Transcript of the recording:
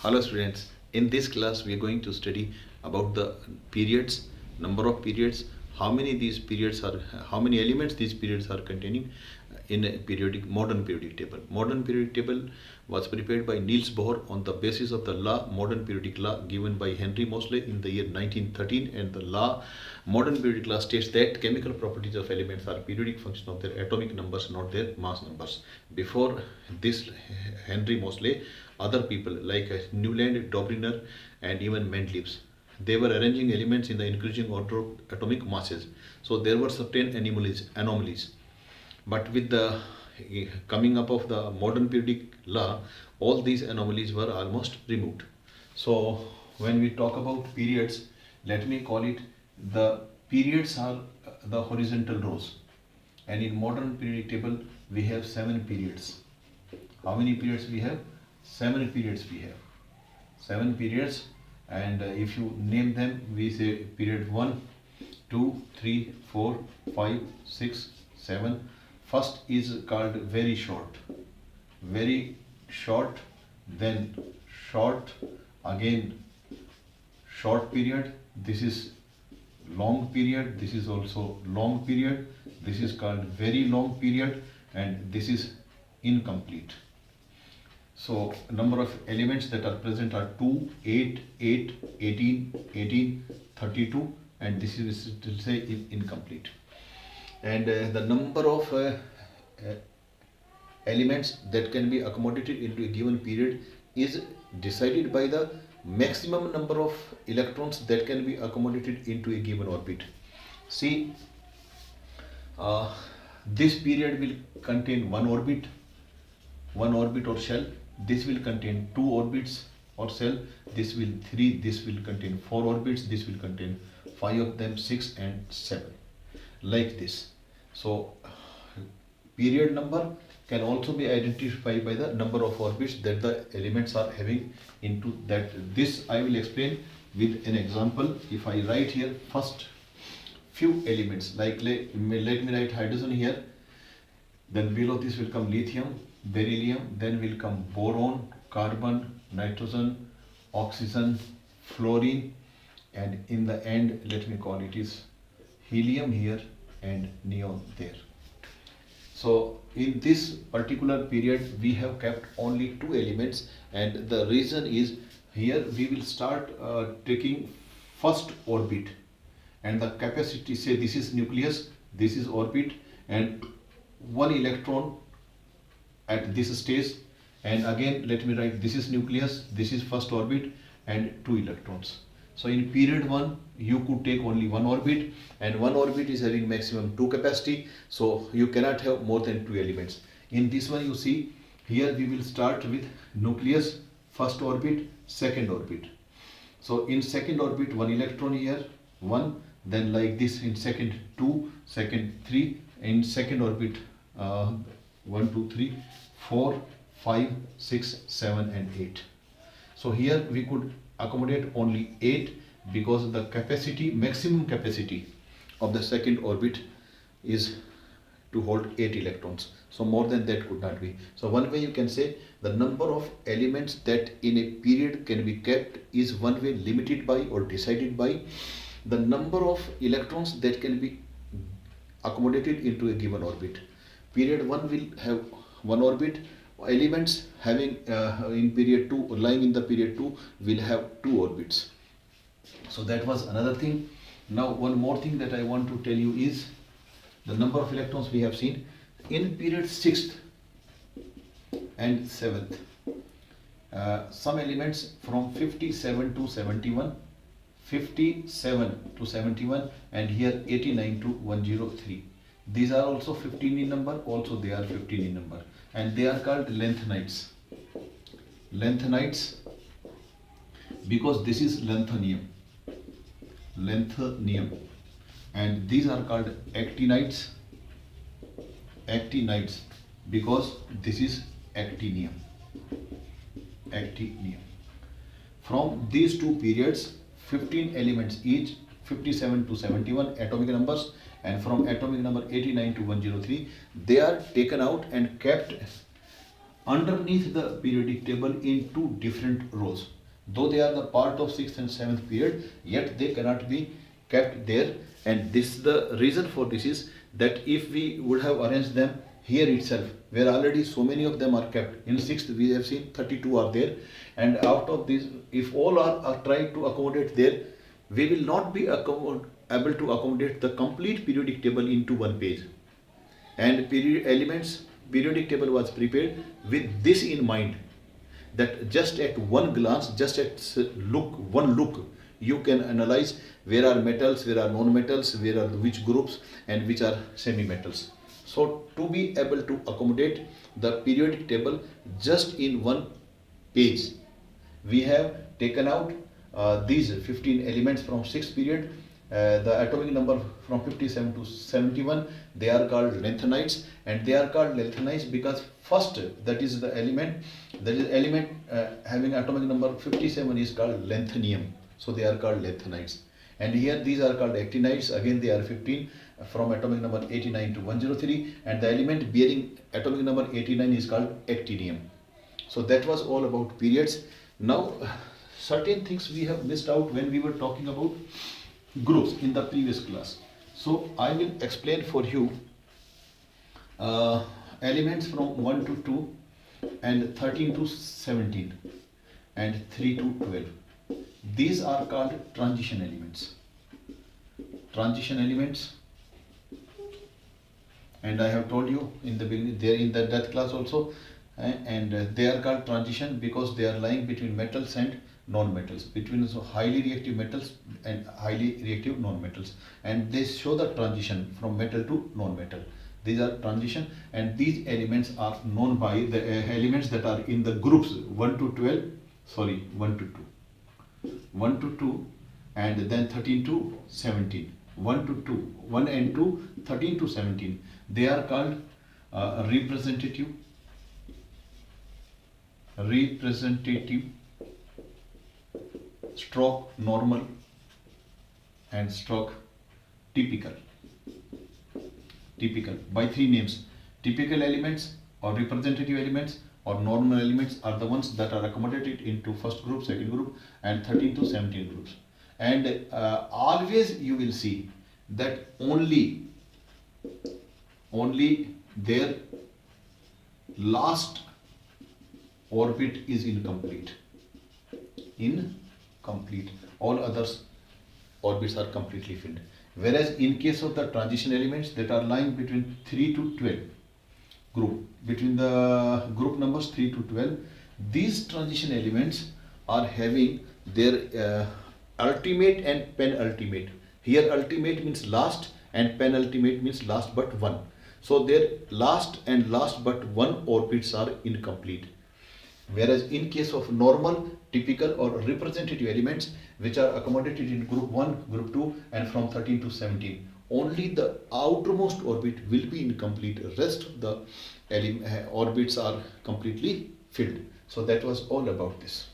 Hello students, in this class we are going to study about the periods, number of periods, how many these periods are, how many elements these periods are containing in a modern periodic table. Modern periodic table was prepared by Niels Bohr on the basis of the modern periodic law given by Henry Moseley in the year 1913, and the modern periodic law states that chemical properties of elements are periodic function of their atomic numbers, not their mass numbers. Before this Henry Moseley, other people like Newland, Dobriner, and even Mendeleev, they were arranging elements in the increasing order of atomic masses. So there were certain anomalies. But with the coming up of the modern periodic law, all these anomalies were almost removed. So when we talk about periods, let me call it, the periods are the horizontal rows. And in modern periodic table, we have 7 periods. How many periods we have? 7 periods we have. 7 periods, and if you name them, we say period 1, 2, 3, 4, 5, 6, 7. First is called very short, then short, again short period. This is long period, this is also long period, this is called very long period, and this is incomplete. So number of elements that are present are 2, 8, 8, 18, 18, 32, and this is to say incomplete. And the number of elements that can be accommodated into a given period is decided by the maximum number of electrons that can be accommodated into a given orbit. See, this period will contain one orbit or shell. This will contain 2 orbits or cell. This will 3. This will contain 4 orbits. This will contain 5 of them, 6 and 7, like this. So period number can also be identified by the number of orbits that the elements are having into that. This I will explain with an example. If I write here first few elements, like let me write hydrogen here, then below this will come lithium, beryllium, then will come boron, carbon, nitrogen, oxygen, fluorine, and in the end let me call it is helium here and neon there. So in this particular period we have kept only 2 elements, and the reason is here we will start taking first orbit, and the capacity, say this is nucleus, this is orbit, and 1 electron at this stage, and again let me write, this is nucleus, this is first orbit, and 2 electrons. So in period 1 you could take only 1 orbit, and 1 orbit is having maximum 2 capacity, so you cannot have more than 2 elements. In this one you see here we will start with nucleus, first orbit, second orbit. So in second orbit 1 electron here, 1, then like this in second 2, second 3, in second orbit 1, 2, 3, 4, 5, 6, 7 and 8. So here we could accommodate only 8 because the capacity, maximum capacity of the second orbit is to hold 8 electrons. So more than that could not be. So one way you can say the number of elements that in a period can be kept is one way limited by or decided by the number of electrons that can be accommodated into a given orbit. Period 1 will have 1 orbit. Elements having in period 2, lying in the period 2, will have 2 orbits. So that was another thing. Now one more thing that I want to tell you is the number of electrons we have seen in period 6th and 7th. Some elements from 57 to 71, 57 to 71, and here 89 to 103. These are also 15 in number, also they are 15 in number, and they are called lanthanides. Lanthanides because this is lanthanum, and these are called actinides because this is actinium. From these 2 periods, 15 elements each, 57 to 71 atomic numbers, and from atomic number 89 to 103, they are taken out and kept underneath the periodic table in two different rows. Though they are the part of 6th and 7th period, yet they cannot be kept there. And this, the reason for this is that if we would have arranged them here itself, where already so many of them are kept, in 6th we have seen 32 are there, and out of these, if all are trying to accommodate there, we will not be able to accommodate the complete periodic table into one page. And periodic table was prepared with this in mind, that just at one glance, just at one look, you can analyze where are metals, where are non-metals, where are which groups, and which are semi-metals. So to be able to accommodate the periodic table just in one page, we have taken out these 15 elements from 6th period. The atomic number from 57 to 71, they are called lanthanides, and they are called lanthanides because first, that is the element, having atomic number 57 is called lanthanium, so they are called lanthanides. And here these are called actinides, again they are 15 from atomic number 89 to 103, and the element bearing atomic number 89 is called actinium. So that was all about periods. Now certain things we have missed out when we were talking about groups in the previous class. So I will explain for you elements from 1 to 2 and 13 to 17 and 3 to 12. These are called transition elements. Transition elements, and I have told you in the beginning, there in that class also, and they are called transition because they are lying between metals and non-metals, between highly reactive metals and highly reactive non-metals, and they show the transition from metal to non-metal. These are transition, and these elements are known by the elements that are in the groups 1 to 12, 1 to 2 and then 13 to 17, 1 to 2, 1 and 2, 13 to 17. They are called representative, stroke normal, and stroke typical. By three names: typical elements or representative elements or normal elements are the ones that are accommodated into first group, second group, and 13 to 17 groups. And always you will see that only their last orbit is incomplete. All others orbits are completely filled. Whereas in case of the transition elements that are lying between 3 to 12 group, between the group numbers 3 to 12, these transition elements are having their ultimate and penultimate. Here ultimate means last and penultimate means last but one. So their last and last but one orbits are incomplete. Whereas in case of normal, typical or representative elements which are accommodated in group 1, group 2 and from 13 to 17, only the outermost orbit will be incomplete. Rest of the orbits are completely filled. So that was all about this.